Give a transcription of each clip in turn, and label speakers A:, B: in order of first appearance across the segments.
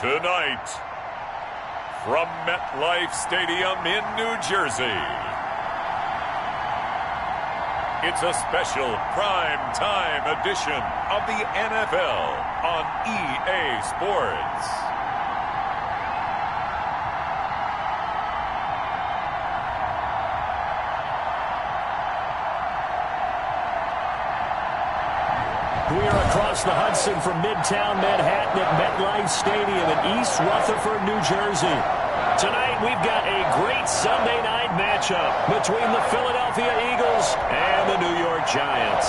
A: Tonight, from MetLife Stadium in New Jersey, it's a special prime time edition of the NFL on EA Sports.
B: We are across the Hudson from Midtown Manhattan at MetLife Stadium in East Rutherford, New Jersey. Tonight, we've got a great Sunday night matchup between the Philadelphia Eagles and the New York Giants.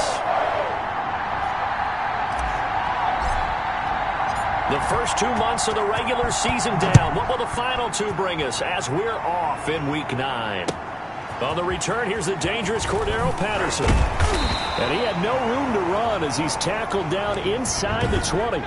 B: The first 2 months of the regular season down. What will the final two bring us as we're off in Week 9? On the return, here's the dangerous Cordero Patterson. And he had no room to run as he's tackled down inside the 20.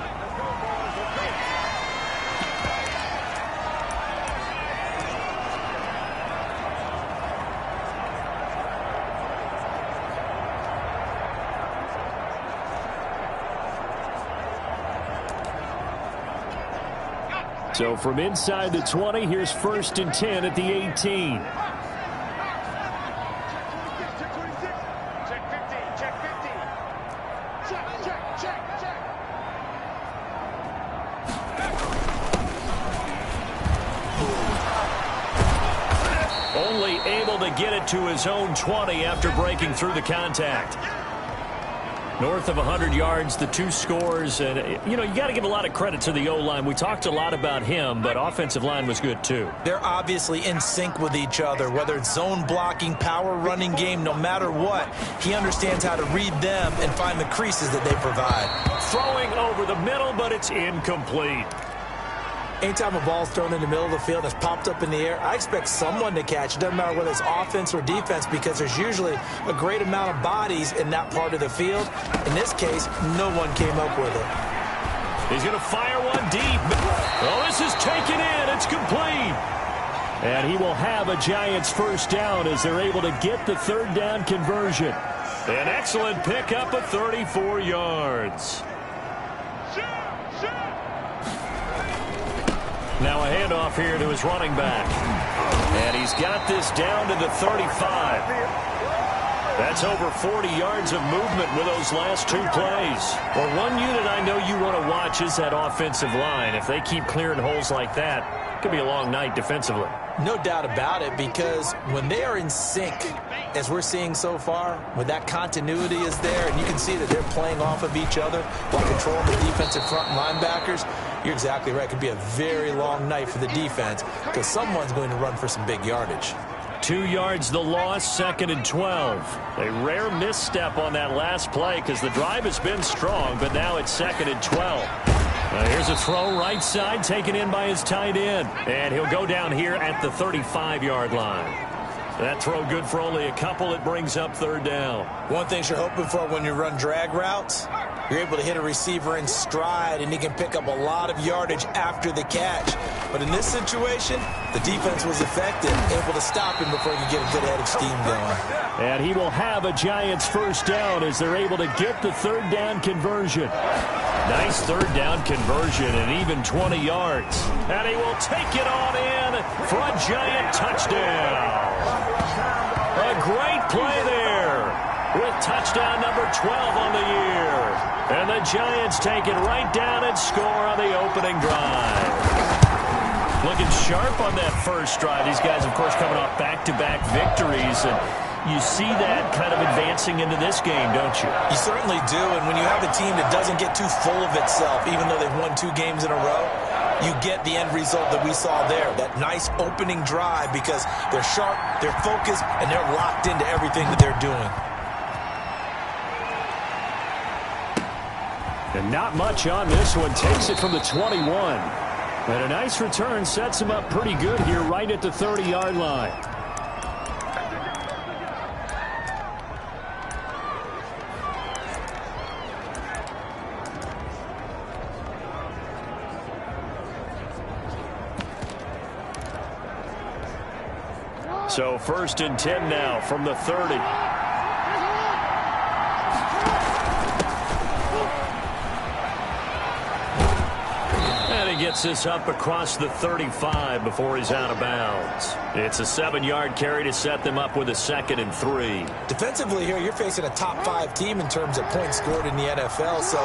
B: So from inside the 20, here's 1st and 10 at the 18. Only able to get it to his own 20 after breaking through the contact. North of 100 yards, the two scores. And, you know, you got to give a lot of credit to the O-line. We talked a lot about him, but offensive line was good, too.
C: They're obviously in sync with each other, whether it's zone blocking, power running game, no matter what. He understands how to read them and find the creases that they provide.
B: Throwing over the middle, but it's incomplete.
C: Anytime a ball's thrown in the middle of the field that's popped up in the air, I expect someone to catch. It doesn't matter whether it's offense or defense because there's usually a great amount of bodies in that part of the field. In this case, no one came up with it.
B: He's going to fire one deep. Oh, this is taken in. It's complete. And he will have a Giants first down as they're able to get the third down conversion. An excellent pickup of 34 yards. Now a handoff here to his running back. And he's got this down to the 35. That's over 40 yards of movement with those last two plays. Well, one unit I know you want to watch is that offensive line. If they keep clearing holes like that, it could be a long night defensively.
C: No doubt about it, because when they are in sync, as we're seeing so far, when that continuity is there, and you can see that they're playing off of each other while controlling the defensive front linebackers, you're exactly right. It could be a very long night for the defense because someone's going to run for some big yardage.
B: 2 yards the loss, 2nd and 12. A rare misstep on that last play because the drive has been strong, but now it's 2nd and 12. Here's a throw right side taken in by his tight end. And he'll go down here at the 35-yard line. That throw good for only a couple. It brings up third down.
C: One thing you're hoping for when you run drag routes, you're able to hit a receiver in stride, and he can pick up a lot of yardage after the catch. But in this situation, the defense was effective, able to stop him before he could get a good head of steam going.
B: And he will have a Giants first down as they're able to get the third down conversion. Nice third down conversion and even 20 yards. And he will take it on in for a Giant touchdown. A great play there with touchdown number 12 on the year. And the Giants take it right down and score on the opening drive. Looking sharp on that first drive. These guys, of course, coming off back-to-back victories. And you see that kind of advancing into this game, don't you?
C: You certainly do. And when you have a team that doesn't get too full of itself, even though they've won 2 games in a row, you get the end result that we saw there. That nice opening drive because they're sharp, they're focused, and they're locked into everything that they're doing.
B: And not much on this one. Takes it from the 21. And a nice return sets him up pretty good here right at the 30-yard line. So 1st and 10 now from the 30. he gets this up across the 35 before he's out of bounds. It's a 7-yard carry to set them up with a 2nd and 3.
C: Defensively here, you're facing a top 5 team in terms of points scored in the NFL. So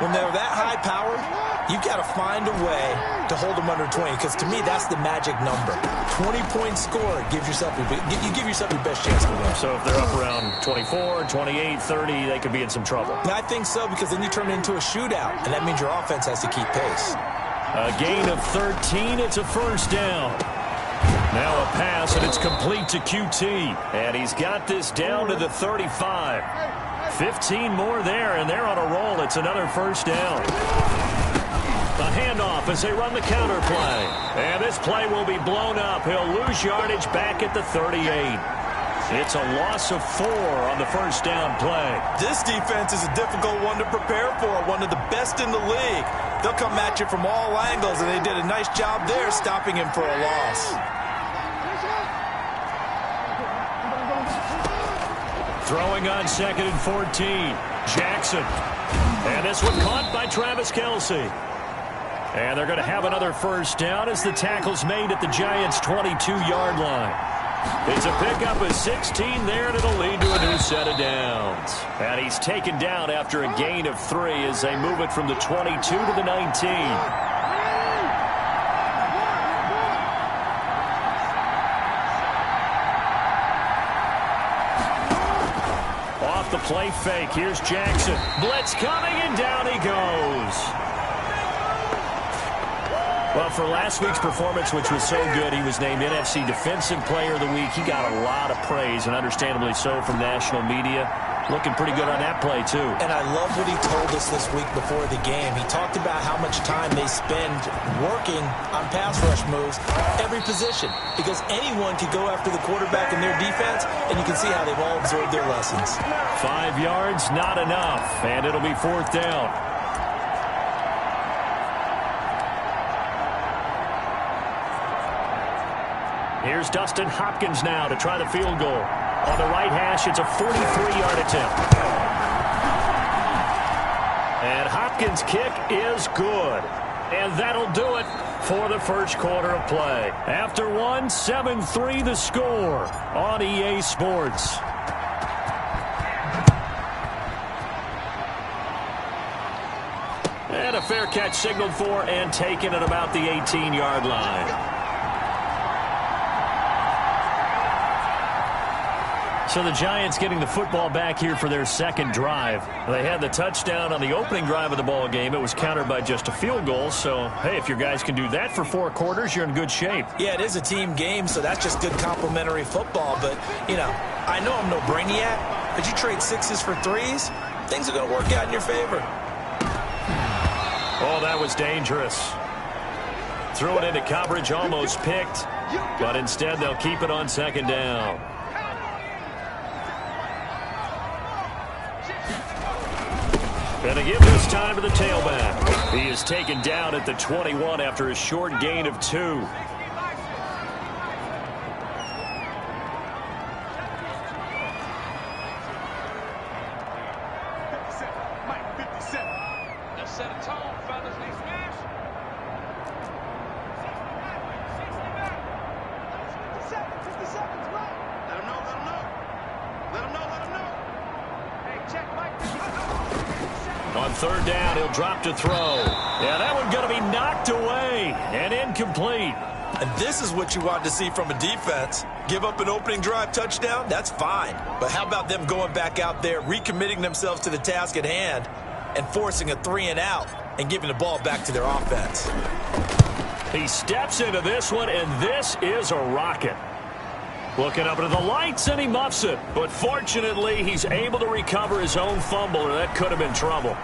C: when they're that high powered, you've got to find a way to hold them under 20, because to me, that's the magic number. 20 points scored gives yourself you give yourself your best chance to win.
B: So if they're up around 24, 28, 30, they could be in some trouble.
C: I think so, because then you turn it into a shootout, and that means your offense has to keep pace.
B: A gain of 13. It's a 1st down. Now a pass, and it's complete to QT. And he's got this down to the 35. 15 more there, and they're on a roll. It's another 1st down. A handoff as they run the counter play. And this play will be blown up. He'll lose yardage back at the 38. It's a loss of 4 on the 1st down play.
C: This defense is a difficult one to prepare for, one of the best in the league. They'll come at you from all angles, and they did a nice job there stopping him for a loss.
B: Throwing on 2nd and 14. Jackson. And this one caught by Travis Kelce. And they're going to have another 1st down as the tackle's made at the Giants' 22-yard line. It's a pickup of 16 there, and it'll lead to a new set of downs. And he's taken down after a gain of 3 as they move it from the 22 to the 19. Off the play fake, here's Jackson. Blitz coming, and down he goes. Well, for last week's performance, which was so good, he was named NFC Defensive Player of the Week. He got a lot of praise, and understandably so, from national media. Looking pretty good on that play, too. And I love what he told us this week before the game. He talked about how much time they spend working on pass rush moves, every position, because anyone could go after the quarterback in their defense, and you can see how they've all absorbed their lessons. 5 yards, not enough, and it'll be 4th down. Here's Dustin Hopkins now to try the field goal. On the right hash, it's a 43-yard attempt. And Hopkins' kick is good. And that'll do it for the 1st quarter of play. After 7-3 the score on EA Sports. And a fair catch signaled for and taken at about the 18-yard line. So the Giants getting the football back here for their 2nd drive. They had the touchdown on the opening drive of the ball game. It was countered by just a field goal. So, hey, if your guys can do that for 4 quarters, you're in good shape.
C: Yeah, it is a team game, so that's just good complimentary football. But, you know, I know I'm no brainiac, but you trade 6s for 3s, things are going to work out in your favor.
B: Oh, that was dangerous. Threw it into coverage, almost picked. But instead, they'll keep it on 2nd down. And to give this time to the tailback. He is taken down at the 21 after a short gain of 2. On 3rd down, he'll drop to throw. Yeah, that one's going to be knocked away and incomplete.
C: And this is what you want to see from a defense. Give up an opening drive touchdown, that's fine. But how about them going back out there, recommitting themselves to the task at hand, and forcing a 3-and-out and giving the ball back to their offense.
B: He steps into this one, and this is a rocket. Looking up into the lights, and he muffs it. But fortunately, he's able to recover his own fumble, or that could have been trouble.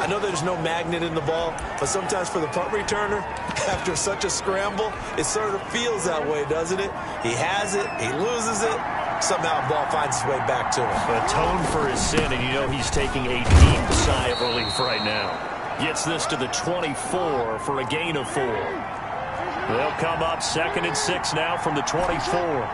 C: I know there's no magnet in the ball, but sometimes for the punt returner, after such a scramble, it sort of feels that way, doesn't it? He has it, he loses it, somehow the ball finds its way back to him.
B: Atone for his sin, and you know he's taking a deep sigh of relief right now. Gets this to the 24 for a gain of 4. They'll come up 2nd and 6 now from the 24.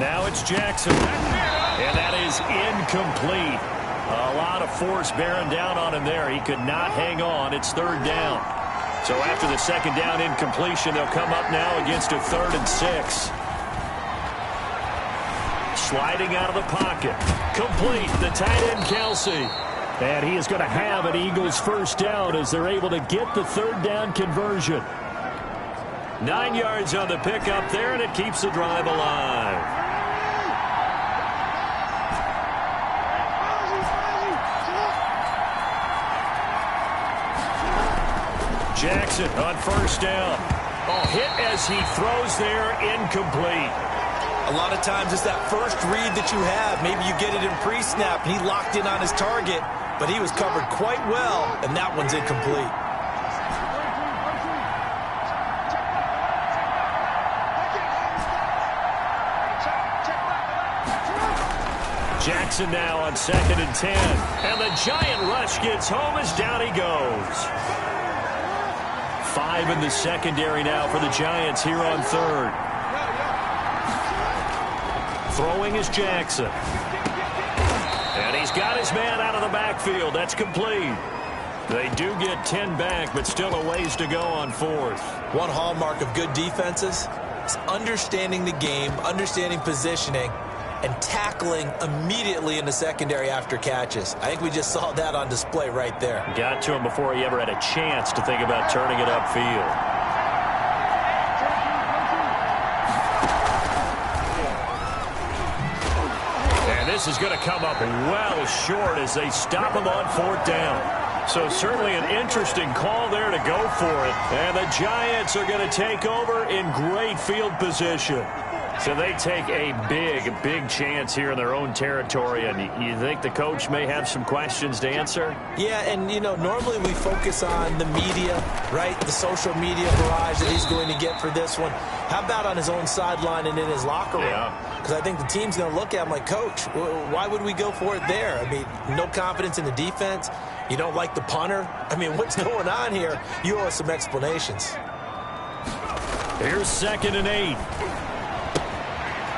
B: Now it's Jackson. And that is incomplete. A lot of force bearing down on him there. He could not hang on. It's third down. So after the second down incompletion, they'll come up now against a 3rd and 6. Sliding out of the pocket. Complete. The tight end, Kelsey. And he is going to have an Eagles first down as they're able to get the 3rd down conversion. 9 yards on the pickup there, and it keeps the drive alive. Jackson on first down. Oh, hit as he throws there, incomplete.
C: A lot of times it's that first read that you have. Maybe you get it in pre-snap, and he locked in on his target, but he was covered quite well, and that one's incomplete.
B: Jackson now on 2nd and 10. And the giant rush gets home as down he goes. 5 in the secondary now for the Giants here on 3rd. Throwing is Jackson. And he's got his man out of the backfield. That's complete. They do get 10 back, but still a ways to go on 4th.
C: One hallmark of good defenses is understanding the game, understanding positioning, and tackling immediately in the secondary after catches. I think we just saw that on display right there.
B: Got to him before he ever had a chance to think about turning it upfield. And this is going to come up well short as they stop him on 4th down. So certainly an interesting call there to go for it. And the Giants are going to take over in great field position. So they take a big chance here in their own territory. And you think the coach may have some questions to answer?
C: Yeah, and, you know, normally we focus on the media, right? The social media barrage that he's going to get for this one. How about on his own sideline and in his locker room? Because I think the team's going to look at him like, Coach, why would we go for it there? I mean, no confidence in the defense. You don't like the punter? I mean, what's going on here? You owe us some explanations.
B: Here's 2nd and 8.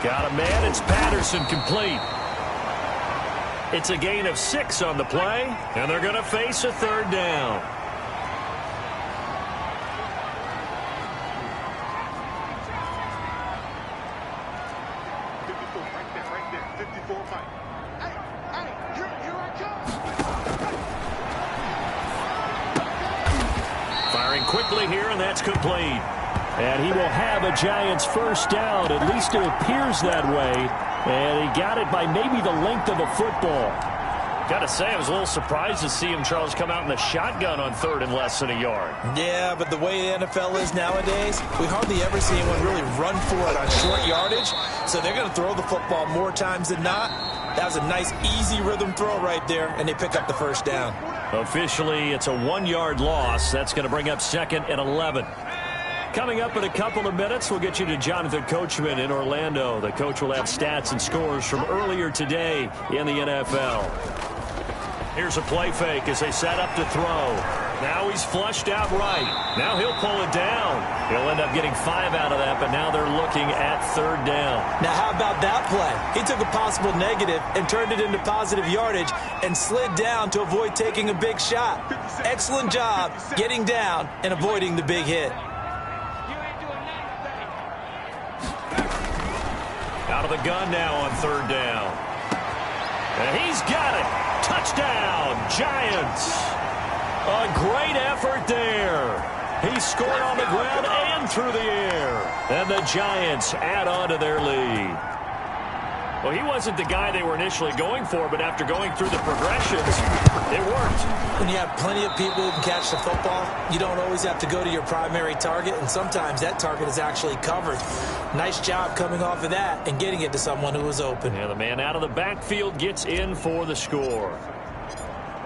B: Got a man. It's Patterson, complete. It's a gain of 6 on the play, and they're going to face a 3rd down. Firing quickly here, and that's complete. And he will have a Giants first down. At least it appears that way. And he got it by maybe the length of a football. Got to say, I was a little surprised to see him, Charles, come out in the shotgun on 3rd and less than a yard.
C: Yeah, but the way the NFL is nowadays, we hardly ever see anyone really run for it on short yardage. So they're going to throw the football more times than not. That was a nice, easy rhythm throw right there, and they pick up the first down.
B: Officially, it's a 1-yard loss. That's going to bring up 2nd and 11. Coming up in a couple of minutes, we'll get you to Jonathan Coachman in Orlando. The coach will have stats and scores from earlier today in the NFL. Here's a play fake as they set up to throw. Now he's flushed out right. Now he'll pull it down. He'll end up getting 5 out of that, but now they're looking at 3rd down.
C: Now how about that play? He took a possible negative and turned it into positive yardage and slid down to avoid taking a big shot. Excellent job getting down and avoiding the big hit.
B: Out of the gun now on 3rd down. And he's got it. Touchdown, Giants. A great effort there. He scored on the ground and through the air. And the Giants add on to their lead. Well, he wasn't the guy they were initially going for, but after going through the progressions, it worked.
C: When you have plenty of people who can catch the football, you don't always have to go to your primary target, and sometimes that target is actually covered. Nice job coming off of that and getting it to someone who was open.
B: Yeah, the man out of the backfield gets in for the score.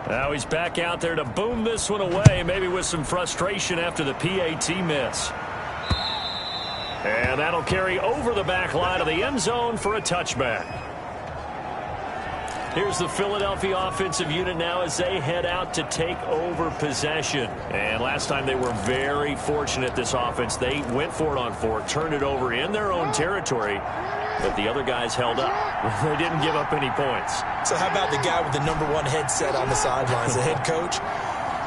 B: Now he's back out there to boom this one away, maybe with some frustration after the PAT miss. And that'll carry over the back line of the end zone for a touchback. Here's the Philadelphia offensive unit now as they head out to take over possession. And last time they were very fortunate, this offense. They went for it on 4, turned it over in their own territory. but the other guys held up. They didn't give up any points.
C: So how about the guy with the #1 headset on the sidelines, the head coach?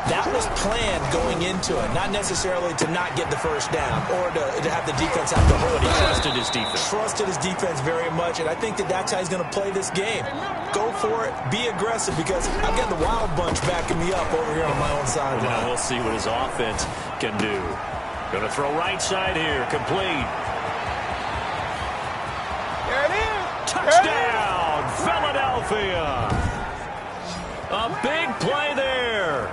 C: That was planned going into it, not necessarily to not get the first down or to have the defense have to hold it.
B: He trusted his defense.
C: Trusted his defense very much, and I think that's how he's going to play this game. Go for it. Be aggressive, because I've got the Wild Bunch backing me up over here on my own sideline.
B: Now we'll see what his offense can do. Going to throw right side here. Complete.
D: There it is.
B: Touchdown, Philadelphia. A big play there.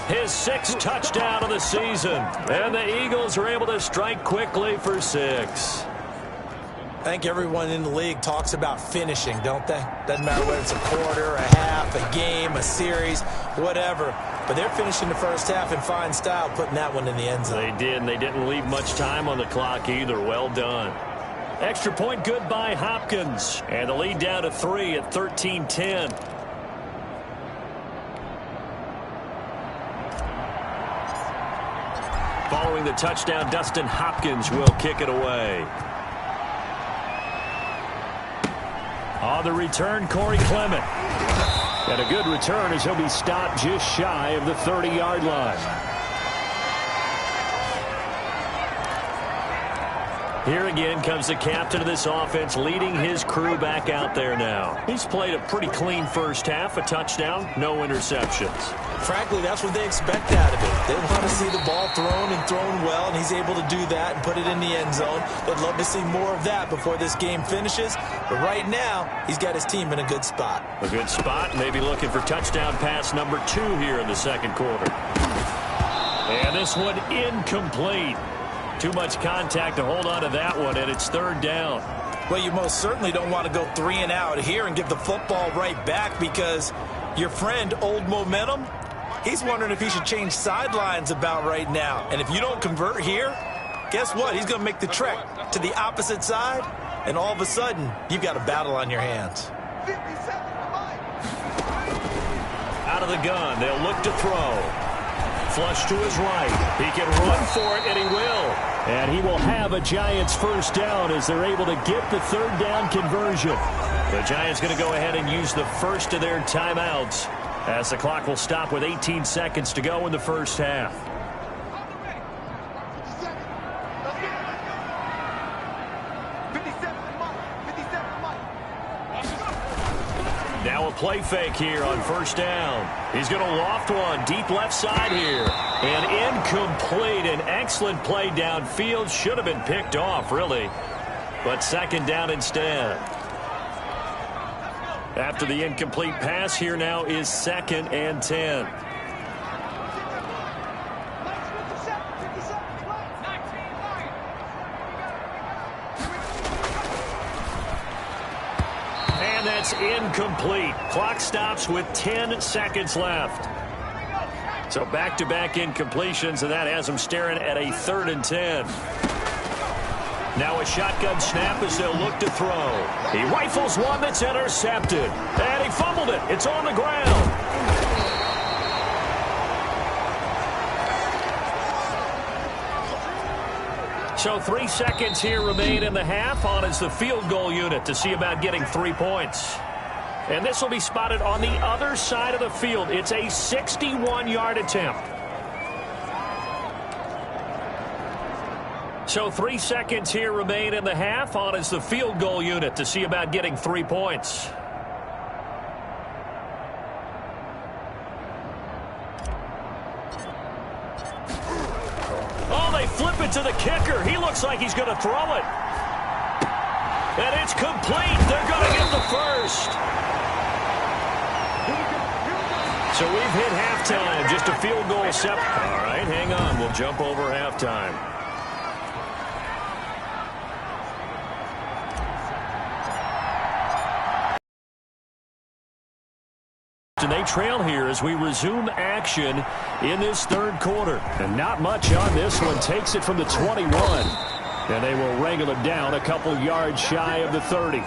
B: His 6th touchdown of the season. And the Eagles are able to strike quickly for 6.
C: I think everyone in the league talks about finishing, don't they? Doesn't matter whether it's a quarter, a half, a game, a series, whatever. But they're finishing the first half in fine style, putting that one in the end zone.
B: They did, and they didn't leave much time on the clock either. Well done. Extra point good by Hopkins. And the lead down to 3 at 13-10. Following the touchdown, Dustin Hopkins will kick it away. On the return, Corey Clement. And a good return as he'll be stopped just shy of the 30-yard line. Here again comes the captain of this offense, leading his crew back out there now. He's played a pretty clean first half, a touchdown, no interceptions.
C: Frankly, that's what they expect out of it. They want to see the ball thrown and thrown well, and he's able to do that and put it in the end zone. They'd love to see more of that before this game finishes. But right now, he's got his team in a good spot.
B: A good spot, maybe looking for touchdown pass number 2 here in the second quarter. And this one incomplete. Too much contact to hold on to that one, and it's 3rd down.
C: Well, you most certainly don't want to go 3 and out here and give the football right back, because your friend, Old Momentum, he's wondering if he should change sidelines about right now. And if you don't convert here, guess what? He's going to make the trek to the opposite side, and all of a sudden, you've got a battle on your hands.
B: Out of the gun, they'll look to throw. Flush to his right. He can run for it, and he will. And he will have a Giants first down as they're able to get the 3rd down conversion. The Giants going to go ahead and use the first of their timeouts as the clock will stop with 18 seconds to go in the first half. Now a play fake here on first down. He's going to loft one deep left side here. And incomplete. An excellent play downfield. Should have been picked off, really. But 2nd down instead. After the incomplete pass, here now is 2nd and 10. And that's incomplete. Clock stops with 10 seconds left. So back-to-back incompletions, and that has them staring at a 3rd and 10. Now a shotgun snap as they'll look to throw. He rifles one that's intercepted. And he fumbled it. It's on the ground. So 3 seconds here remain in the half. On is the field goal unit to see about getting 3 points. And this will be spotted on the other side of the field. It's a 61-yard attempt. So 3 seconds here remain in the half. On is the field goal unit to see about getting 3 points. Oh, they flip it to the kicker. He looks like he's going to throw it. And it's complete. They're going to get the first. So we've hit halftime. Just a field goal separate. All right, hang on. We'll jump over halftime. And they trail here as we resume action in this 3rd quarter. And not much on this one. Takes it from the 21. And they will wrangle it down a couple yards shy of the 30.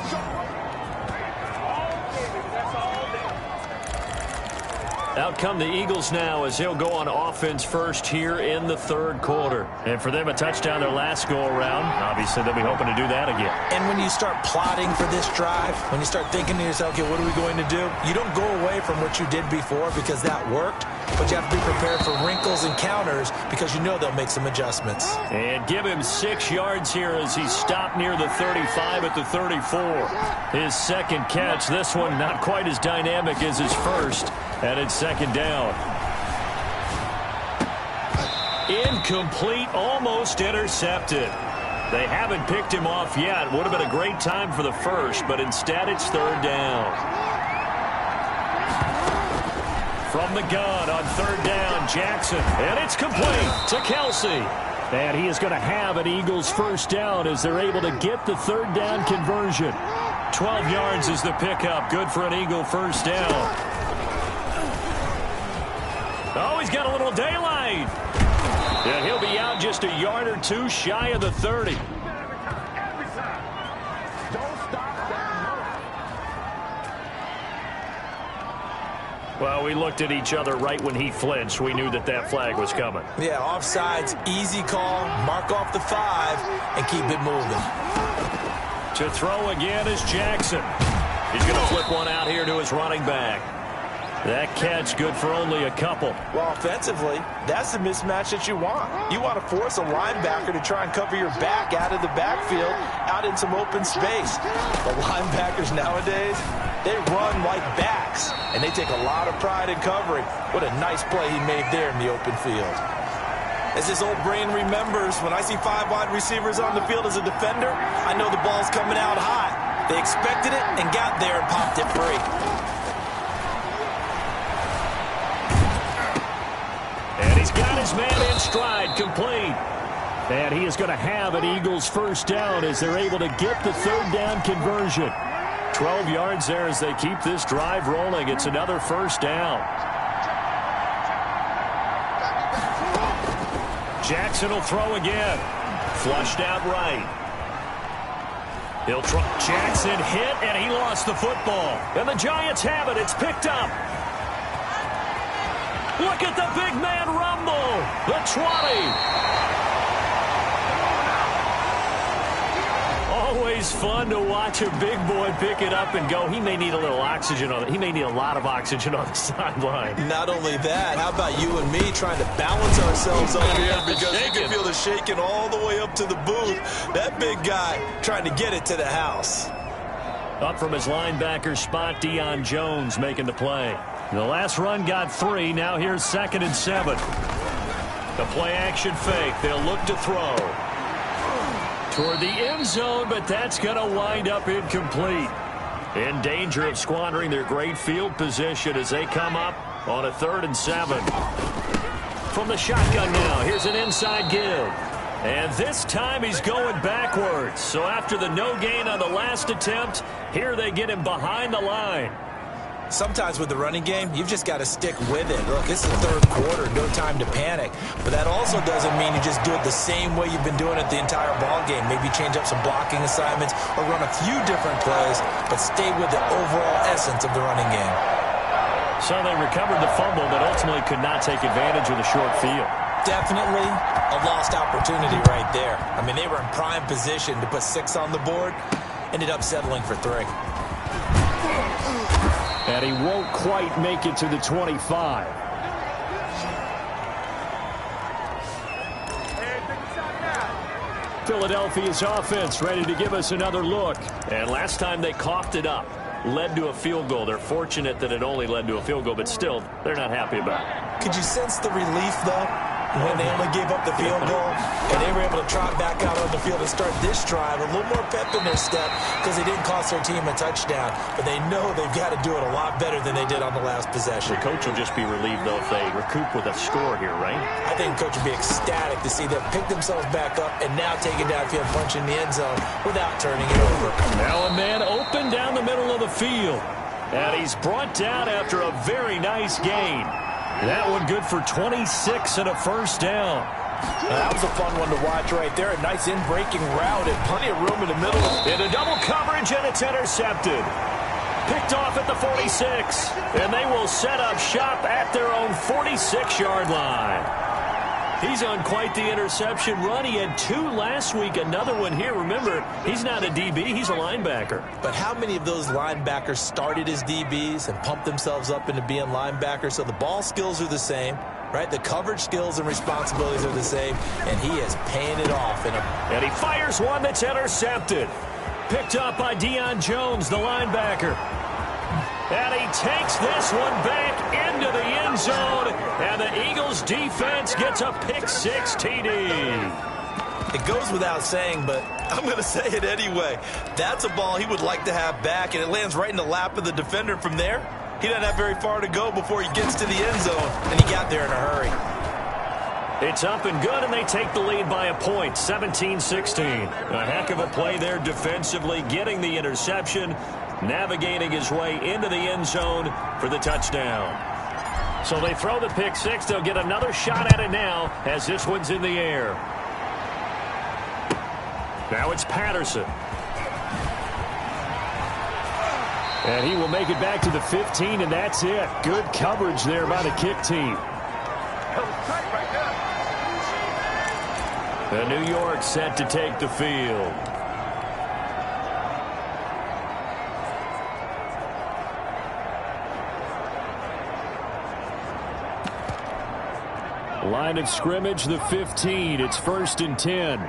D: 3
B: Out come the Eagles now as they'll go on offense first here in the third quarter. And for them, a touchdown their last go-around. Obviously, they'll be hoping to do that again.
C: And when you start plotting for this drive, when you start thinking to yourself, okay, what are we going to do? You don't go away from what you did before because that worked, but you have to be prepared for wrinkles and counters because you know they'll make some adjustments.
B: And give him 6 yards here as he stopped near the 35 at the 34. His second catch, this one not quite as dynamic as his first. And it's second down. Incomplete, almost intercepted. They haven't picked him off yet. Would have been a great time for the first, but instead it's third down. From the gun on third down, Jackson. And it's complete to Kelsey. And he is going to have an Eagles first down as they're able to get the third down conversion. 12 yards is the pickup. Good for an Eagle first down. Oh, he's got a little daylight. And he'll be out just a yard or two shy of the 30. Well, we looked at each other right when he flinched. We knew that that flag was coming.
C: Yeah, offsides, easy call, mark off the 5, and keep it moving.
B: To throw again is Jackson. He's going to flip one out here to his running back. That catch good for only a couple. Well, offensively, that's the mismatch that you want. You want to force a linebacker to try and cover your back out of the backfield, out in some open space. The linebackers nowadays, they run like backs, and they take a lot of pride in covering. What a nice play he made there in the open field. As his old brain remembers, when I see 5 wide receivers on the field as a defender, I know the ball's coming out hot. They expected it and got there and popped it free. And he's got his man in stride, complete. And he is going to have an Eagles first down as they're able to get the third down conversion. 12 yards there as they keep this drive rolling. It's another first down. Jackson will throw again. Flushed out right. He'll try. Jackson hit, and he lost the football. And the Giants have it. It's picked up. Look at the big man rumble. The 20. Always fun to watch a big boy pick it up and go. He may need a little oxygen on it. He may need a lot of oxygen on the sideline.
C: Not only that, how about you and me trying to balance ourselves up here because you can feel the shaking all the way up to the booth. That big guy trying to get it to the house.
B: Up from his linebacker spot, Deion Jones making the play. The last run got 3. Now here's 2nd and 7. The play action fake. They'll look to throw toward the end zone, but that's going to wind up incomplete. In danger of squandering their great field position as they come up on a 3rd and 7. From the shotgun now, here's an inside give. And this time he's going backwards. So after the no gain on the last attempt, here they get him behind the line.
C: Sometimes with the running game, you've just got to stick with it. Look, this is the 3rd quarter, no time to panic. But that also doesn't mean you just do it the same way you've been doing it the entire ball game. Maybe change up some blocking assignments or run a few different plays, but stay with the overall essence of the running game.
B: So they recovered the fumble, but ultimately could not take advantage of the short field.
C: Definitely a lost opportunity right there. I mean, they were in prime position to put 6 on the board, ended up settling for 3.
B: And he won't quite make it to the 25. Philadelphia's offense ready to give us another look. And last time they coughed it up, led to a field goal. They're fortunate that it only led to a field goal, but still, they're not happy about it.
C: Could you sense the relief, though, when they only gave up the field goal and they were able to trot back out on the field and start this drive? A little more pep in their step because they didn't cost their team a touchdown, but they know they've got to do it a lot better than they did on the last possession.
B: The coach will just be relieved, though, if they recoup with a score here, right?
C: I think the coach will be ecstatic to see them pick themselves back up and now take it downfield, punch in the end zone without turning it over.
B: Now a man open down the middle of the field. And he's brought down after a very nice gain. That one good for 26 and a first down.
C: That was a fun one to watch right there. A nice in-breaking route and plenty of room in the middle.
B: Into double coverage, and it's intercepted. Picked off at the 46. And they will set up shop at their own 46-yard line. He's on quite the interception run. He had 2 last week, another one here. Remember, he's not a DB, he's a linebacker.
C: But how many of those linebackers started as DBs and pumped themselves up into being linebackers? So the ball skills are the same, right? The coverage skills and responsibilities are the same, and he is paying it off.
B: And he fires one that's intercepted. Picked up by Deion Jones, the linebacker. And he takes this one back into the end zone, and the Eagles defense gets a pick-6 TD.
C: It goes without saying, but I'm going to say it anyway. That's a ball he would like to have back, and it lands right in the lap of the defender from there. He doesn't have very far to go before he gets to the end zone, and he got there in a hurry.
B: It's up and good, and they take the lead by a point, 17-16. A heck of a play there defensively, getting the interception, navigating his way into the end zone for the touchdown. So they throw the pick-6. They'll get another shot at it now as this one's in the air. Now it's Patterson. And he will make it back to the 15, and that's it. Good coverage there by the kick team. The New York set to take the field. Line of scrimmage, the 15. It's 1st and 10.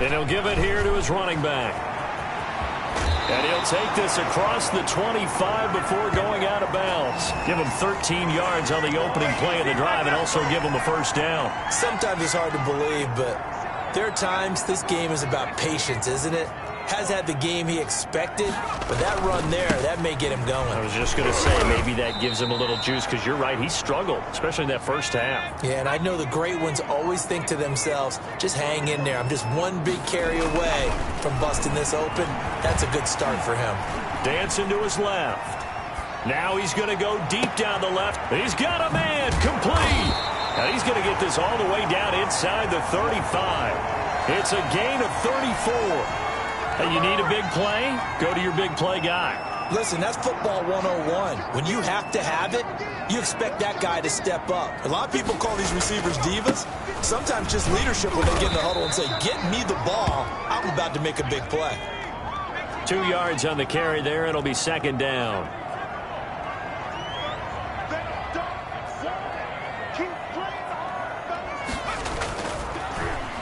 B: And he'll give it here to his running back. And he'll take this across the 25 before going out of bounds. Give him 13 yards on the opening play of the drive and also give him a first down.
C: Sometimes it's hard to believe, but there are times this game is about patience, isn't it? Has had the game he expected, but that run there, that may get him going.
B: I was just going to say, maybe that gives him a little juice, because you're right, he struggled, especially in that first half.
C: Yeah, and I know the great ones always think to themselves, just hang in there. I'm just one big carry away from busting this open. That's a good start for him.
B: Dancing to his left. Now he's going to go deep down the left. He's got a man, complete. Now he's going to get this all the way down inside the 35. It's a gain of 34. Hey, you need a big play? Go to your big play guy.
C: Listen, that's football 101. When you have to have it, you expect that guy to step up. A lot of people call these receivers divas. Sometimes just leadership when they get in the huddle and say, get me the ball. I'm about to make a big play.
B: 2 yards on the carry there. It'll be 2nd down.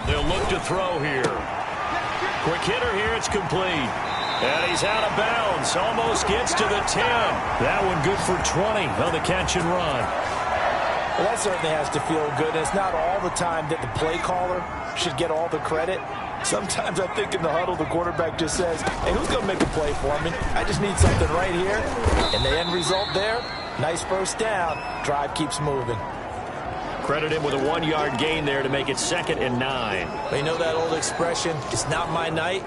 B: They'll look to throw here. Quick hitter here, it's complete. And he's out of bounds, almost gets to the 10. That one good for 20 on the catch and run.
D: Well, that certainly has to feel good. It's not all the time that the play caller should get all the credit. Sometimes I think in the huddle, the quarterback just says, hey, who's going to make a play for me? I just need something right here. And the end result there, nice first down. Drive keeps moving.
B: Credit him with a 1-yard gain there to make it 2nd and 9.
C: You know that old expression, it's not my night?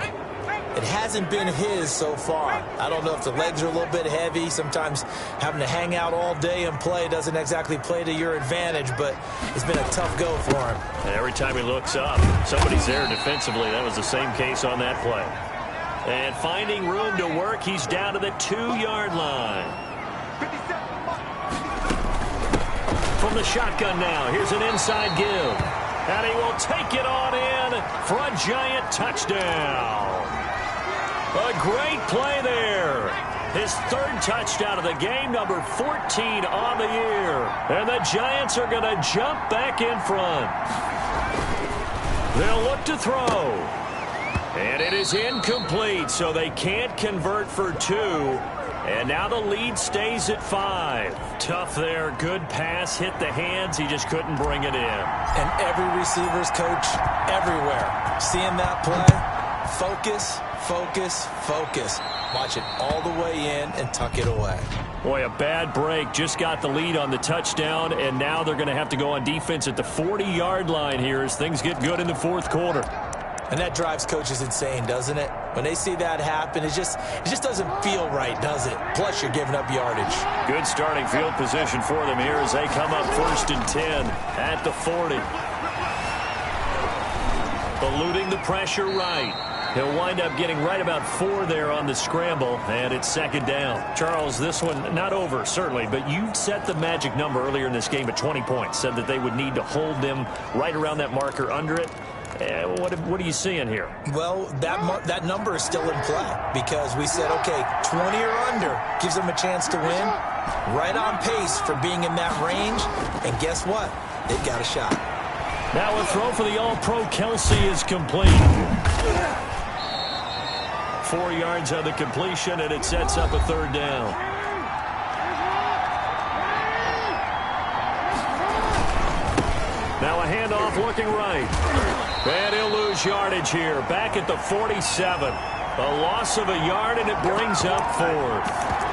C: It hasn't been his so far. I don't know if the legs are a little bit heavy. Sometimes having to hang out all day and play doesn't exactly play to your advantage, but it's been a tough go for him.
B: And every time he looks up, somebody's there defensively. That was the same case on that play. And finding room to work, he's down to the 2-yard line. From the shotgun now, here's an inside give. And he will take it on in for a giant touchdown. A great play there. His 3rd touchdown of the game, number 14 on the year. And the Giants are going to jump back in front. They'll look to throw. And it is incomplete, so they can't convert for 2. And now the lead stays at 5. Tough there. Good pass. Hit the hands. He just couldn't bring it in.
C: And every receiver's coach everywhere. Seeing that play, focus, focus, focus. Watch it all the way in and tuck it away.
B: Boy, a bad break. Just got the lead on the touchdown, and now they're going to have to go on defense at the 40-yard line here as things get good in the 4th quarter.
C: And that drives coaches insane, doesn't it? When they see that happen, it just doesn't feel right, does it? Plus, you're giving up yardage.
B: Good starting field position for them here as they come up 1st and 10 at the 40. Eluding the pressure right. He'll wind up getting right about 4 there on the scramble, and it's second down. Charles, this one not over, certainly, but you set the magic number earlier in this game at 20 points, said that they would need to hold them right around that marker under it. What are you seeing here?
C: Well, that number is still in play because we said, okay, 20 or under gives them a chance to win. Right on pace for being in that range. And guess what? They've got a shot.
B: Now a throw for the All-Pro Kelsey is complete. 4 yards on the completion, and it sets up a third down. Now a handoff looking right. And he'll lose yardage here. Back at the 47. A loss of a yard, and it brings up 4th.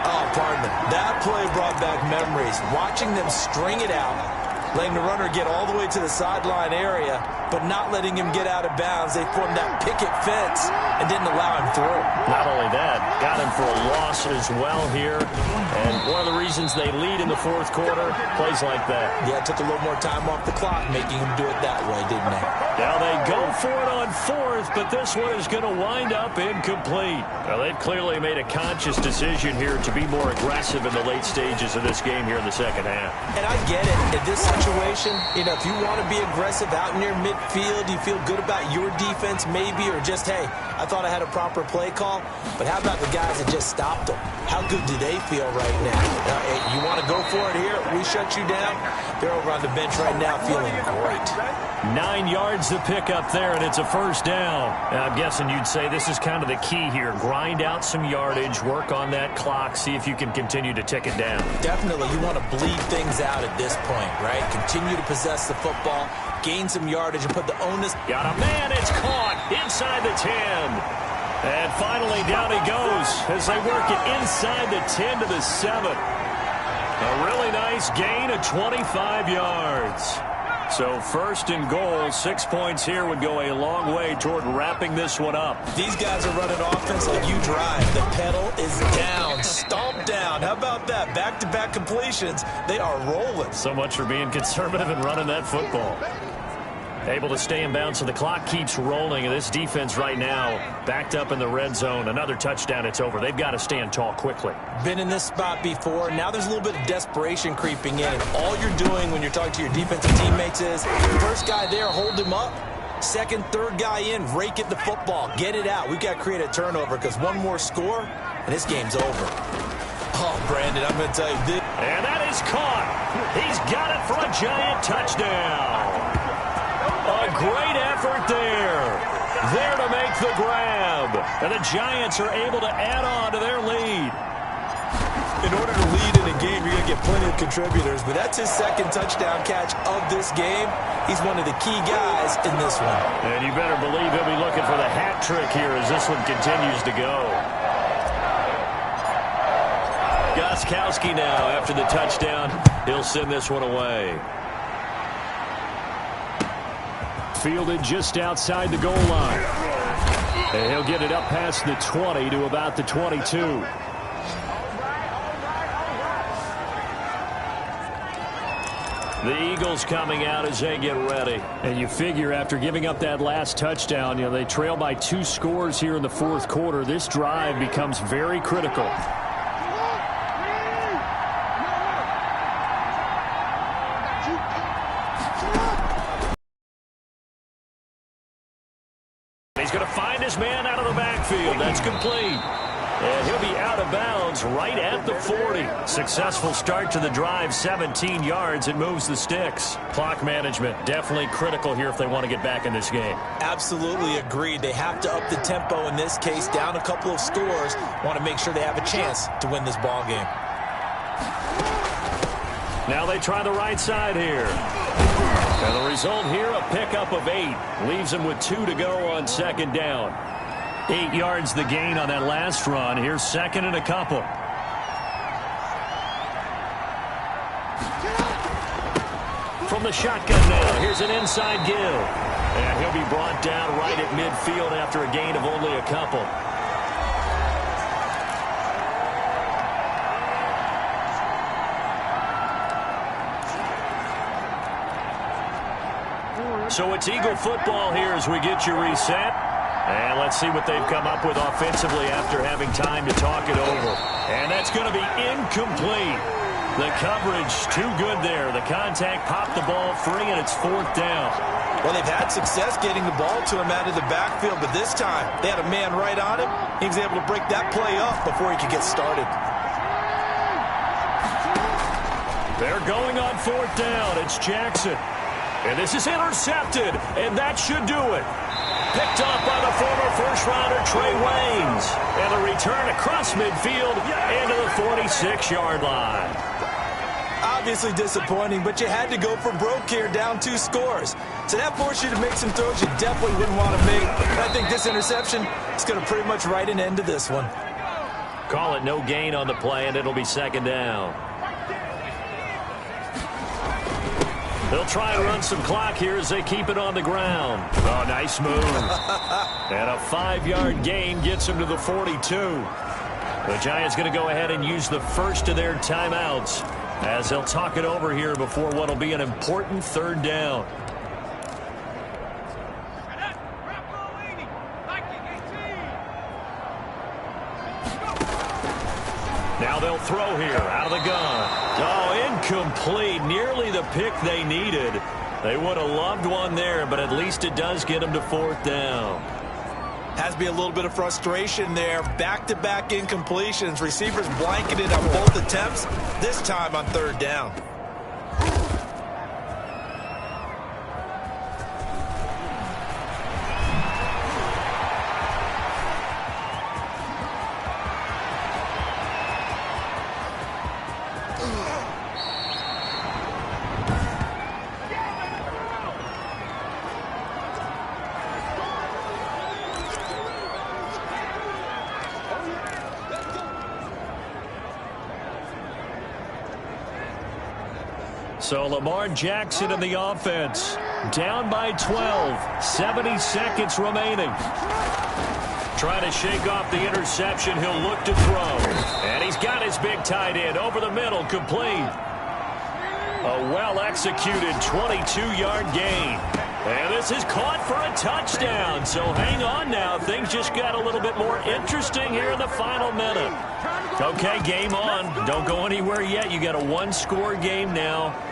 C: Oh, pardon me. That play brought back memories. Watching them string it out, letting the runner get all the way to the sideline area, but not letting him get out of bounds. They formed that picket fence and didn't allow him through.
B: Not only that, got him for a loss as well here. And one of the reasons they lead in the 4th quarter, plays like that.
C: Yeah, it took a little more time off the clock, making him do it that way, didn't they?
B: Now they go for it on 4th, but this one is going to wind up incomplete. Well, they've clearly made a conscious decision here to be more aggressive in the late stages of this game here in the second half.
C: And I get it. In this situation, if you want to be aggressive out in your midfield, you feel good about your defense maybe, or just, hey, I thought I had a proper play call. But how about the guys that just stopped them? How good do they feel right now? Hey, you want to go for it here? We shut you down? They're over on the bench right now feeling great.
B: 9 yards to pick up there, and it's a first down. Now, I'm guessing you'd say this is kind of the key here. Grind out some yardage, work on that clock, see if you can continue to tick it down.
C: Definitely, you want to bleed things out at this point, right? Continue to possess the football, gain some yardage, and put the onus.
B: Got a man, it's caught inside the 10. And finally, down he goes as they work it inside the 10 to the 7. A really nice gain of 25 yards. So first and goal, 6 points here would go a long way toward wrapping this one up.
C: These guys are running offense like you drive. The pedal is down, stomped down. How about that? Back-to-back completions. They are rolling.
B: So much for being conservative and running that football. Able to stay in bounds, so the clock keeps rolling. And this defense right now backed up in the red zone. Another touchdown, it's over. They've got to stand tall quickly.
C: Been in this spot before. Now there's a little bit of desperation creeping in. And all you're doing when you're talking to your defensive teammates is, first guy there, hold him up. Second, third guy in, rake at the football. Get it out. We've got to create a turnover because one more score, and this game's over. Oh, Brandon, I'm going to tell you this.
B: And that is caught. He's got it for a giant touchdown. A great effort there. There to make the grab. And the Giants are able to add on to their lead.
C: In order to lead in a game, you're going to get plenty of contributors. But that's his second touchdown catch of this game. He's one of the key guys in this one.
B: And you better believe he'll be looking for the hat trick here as this one continues to go. Gostkowski now after the touchdown. He'll send this one away. Fielded just outside the goal line. And he'll get it up past the 20 to about the 22. The Eagles coming out as they get ready. And you figure after giving up that last touchdown, they trail by 2 scores here in the 4th quarter. This drive becomes very critical. He's going to find his man out of the backfield. That's complete. And he'll be out of bounds right at the 40. Successful start to the drive, 17 yards. It moves the sticks. Clock management, definitely critical here if they want to get back in this game.
C: Absolutely agreed. They have to up the tempo in this case, down a couple of scores. Want to make sure they have a chance to win this ball game.
B: Now they try the right side here. And the result here, a pickup of 8. Leaves them with 2 to go on second down. 8 yards the gain on that last run. Here's second and a couple. From the shotgun now, here's an inside give. And he'll be brought down right at midfield after a gain of only a couple. So it's Eagle football here as we get you reset. And let's see what they've come up with offensively after having time to talk it over. And that's going to be incomplete. The coverage too good there. The contact popped the ball free, and it's 4th down.
C: Well, they've had success getting the ball to him out of the backfield, but this time they had a man right on him. He was able to break that play up before he could get started.
B: They're going on 4th down. It's Jackson. And this is intercepted, and that should do it. Picked up by the former first-rounder Trey Waynes. And a return across midfield into the 46-yard line.
C: Obviously disappointing, but you had to go for broke here, down 2 scores. So that forced you to make some throws you definitely wouldn't want to make. And I think this interception is going to pretty much write an end to this one.
B: Call it no gain on the play, and it'll be 2nd down. They'll try and run some clock here as they keep it on the ground. Oh, nice move. And a 5-yard gain gets them to the 42. The Giants going to go ahead and use the first of their timeouts as they'll talk it over here before what will be an important 3rd down. Now they'll throw here out of the gun. Oh, incomplete. Nearly the pick they needed. They would have loved one there, but at least it does get them to 4th down.
C: Has to be a little bit of frustration there. Back-to-back incompletions. Receivers blanketed on both attempts, this time on 3rd down.
B: So Lamar Jackson in the offense. Down by 12. 70 seconds remaining. Trying to shake off the interception. He'll look to throw. And he's got his big tight end over the middle. Complete. A well-executed 22-yard gain. And this is caught for a touchdown. So hang on now. Things just got a little bit more interesting here in the final minute. Okay, game on. Don't go anywhere yet. You got a 1-score game now.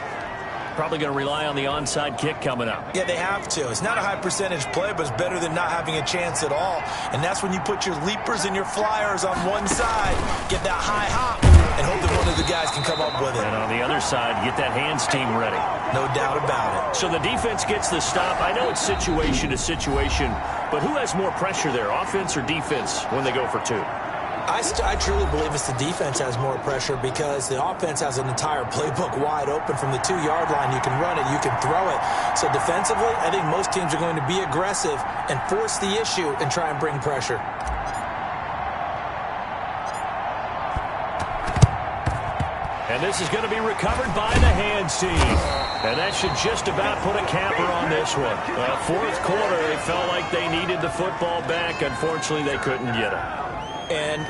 B: Probably going to rely on the onside kick coming up.
C: Yeah, they have to. It's not a high percentage play, but it's better than not having a chance at all. And that's when you put your leapers and your flyers on one side, get that high hop, and hope that one of the guys can come up with it.
B: And on the other side, get that hands team ready.
C: No doubt about it. So
B: the defense gets the stop. I know it's situation to situation, but who has more pressure there, offense or defense, when they go for 2?
C: I truly believe it's the defense has more pressure because the offense has an entire playbook wide open from the 2-yard line. You can run it, you can throw it. So defensively, I think most teams are going to be aggressive and force the issue and try and bring pressure.
B: And this is going to be recovered by the hands team. And that should just about put a capper on this one. 4th quarter, they felt like they needed the football back. Unfortunately, they couldn't get it.
C: And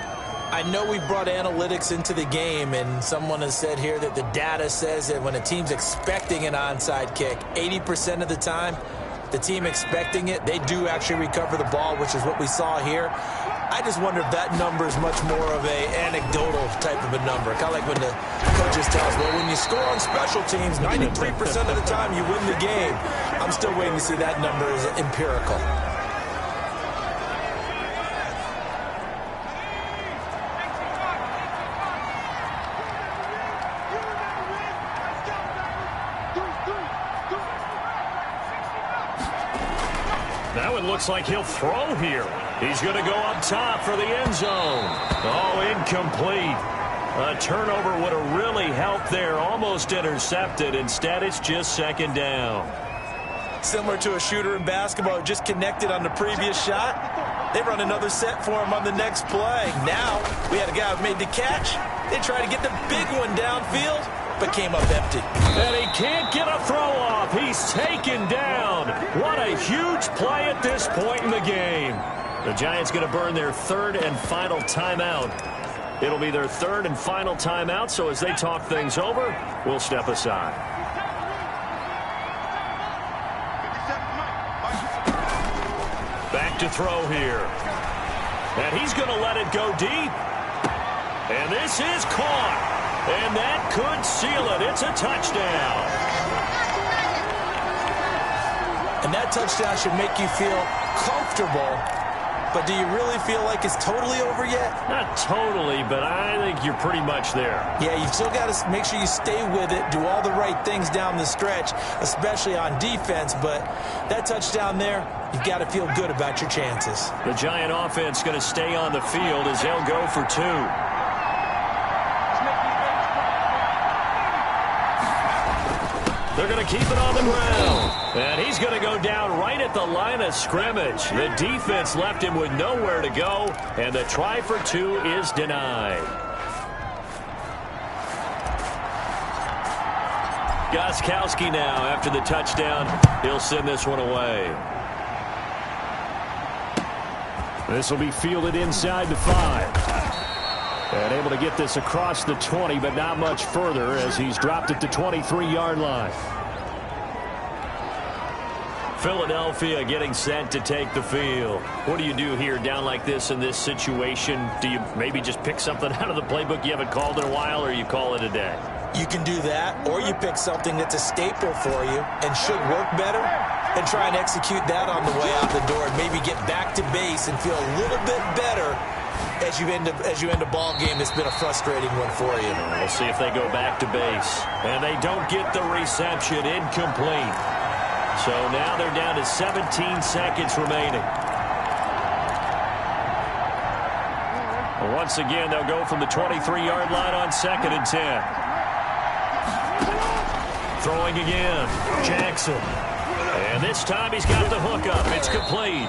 C: I know we brought analytics into the game, and someone has said here that the data says that when a team's expecting an onside kick, 80% of the time, the team expecting it, they do actually recover the ball, which is what we saw here. I just wonder if that number is much more of a anecdotal type of a number. Kind of like when the coaches tell us, well, when you score on special teams, 93% of the time you win the game. I'm still waiting to see that number as empirical.
B: Now it looks like he'll throw here. He's going to go up top for the end zone. Oh, incomplete. A turnover would have really helped there. Almost intercepted. Instead, it's just 2nd down.
C: Similar to a shooter in basketball, just connected on the previous shot. They run another set for him on the next play. Now, we had a guy who made the catch. They tried to get the big one downfield, but came up empty.
B: And he can't get a throw off. He's taken down. What a huge play at this point in the game. The Giants going to burn their 3rd and final timeout. It'll be their 3rd and final timeout, so as they talk things over, we'll step aside. Back to throw here. And he's going to let it go deep. And this is caught. And that could seal it. It's a touchdown.
C: And that touchdown should make you feel comfortable. But do you really feel like it's totally over yet?
B: Not totally, but I think you're pretty much there.
C: Yeah, you still got to make sure you stay with it, do all the right things down the stretch, especially on defense. But that touchdown there, you've got to feel good about your chances.
B: The Giant offense going to stay on the field as they'll go for 2. They're going to keep it on the ground. And he's going to go down right at the line of scrimmage. The defense left him with nowhere to go, and the try for 2 is denied. Gostkowski now after the touchdown. He'll send this one away. This will be fielded inside the 5. And able to get this across the 20, but not much further as he's dropped it to 23-yard line. Philadelphia getting set to take the field. What do you do here down like this in this situation? Do you maybe just pick something out of the playbook you haven't called in a while, or you call it a day?
C: You can do that, or you pick something that's a staple for you and should work better and try and execute that on the way out the door and maybe get back to base and feel a little bit better as you end a ball game that's been a frustrating one for you.
B: We'll see if they go back to base. And they don't get the reception. Incomplete. So now they're down to 17 seconds remaining. Once again, they'll go from the 23-yard line on 2nd and 10. Throwing again. Jackson. And this time he's got the hook up. It's complete.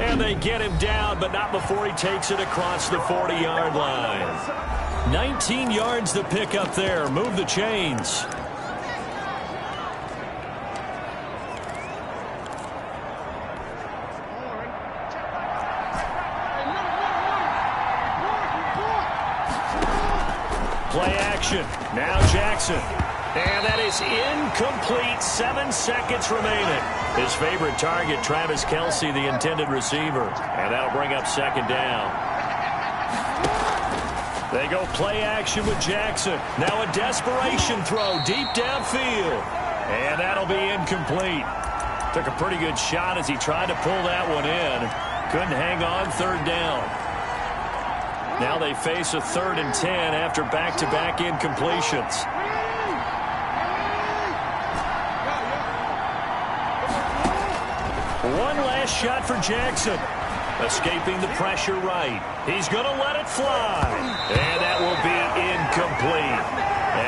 B: And they get him down, but not before he takes it across the 40-yard line. 19 yards to pick up there. Move the chains. Play action. Now Jackson. And that is incomplete. 7 seconds remaining. His favorite target, Travis Kelce, the intended receiver. And that'll bring up 2nd down. They go play action with Jackson. Now a desperation throw deep downfield. And that'll be incomplete. Took a pretty good shot as he tried to pull that one in. Couldn't hang on. 3rd down. Now they face a 3rd and 10 after back-to-back incompletions. One last shot for Jackson. Escaping the pressure right. He's going to let it fly. And that will be incomplete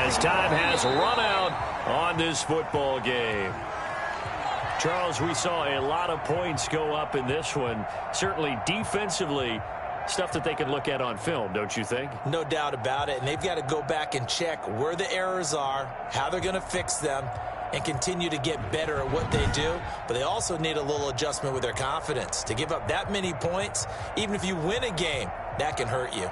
B: as time has run out on this football game. Charles, we saw a lot of points go up in this one. Certainly defensively, stuff that they can look at on film, don't you think?
C: No doubt about it. And they've got to go back and check where the errors are, how they're going to fix them, and continue to get better at what they do. But they also need a little adjustment with their confidence. To give up that many points, even if you win a game, that can hurt you.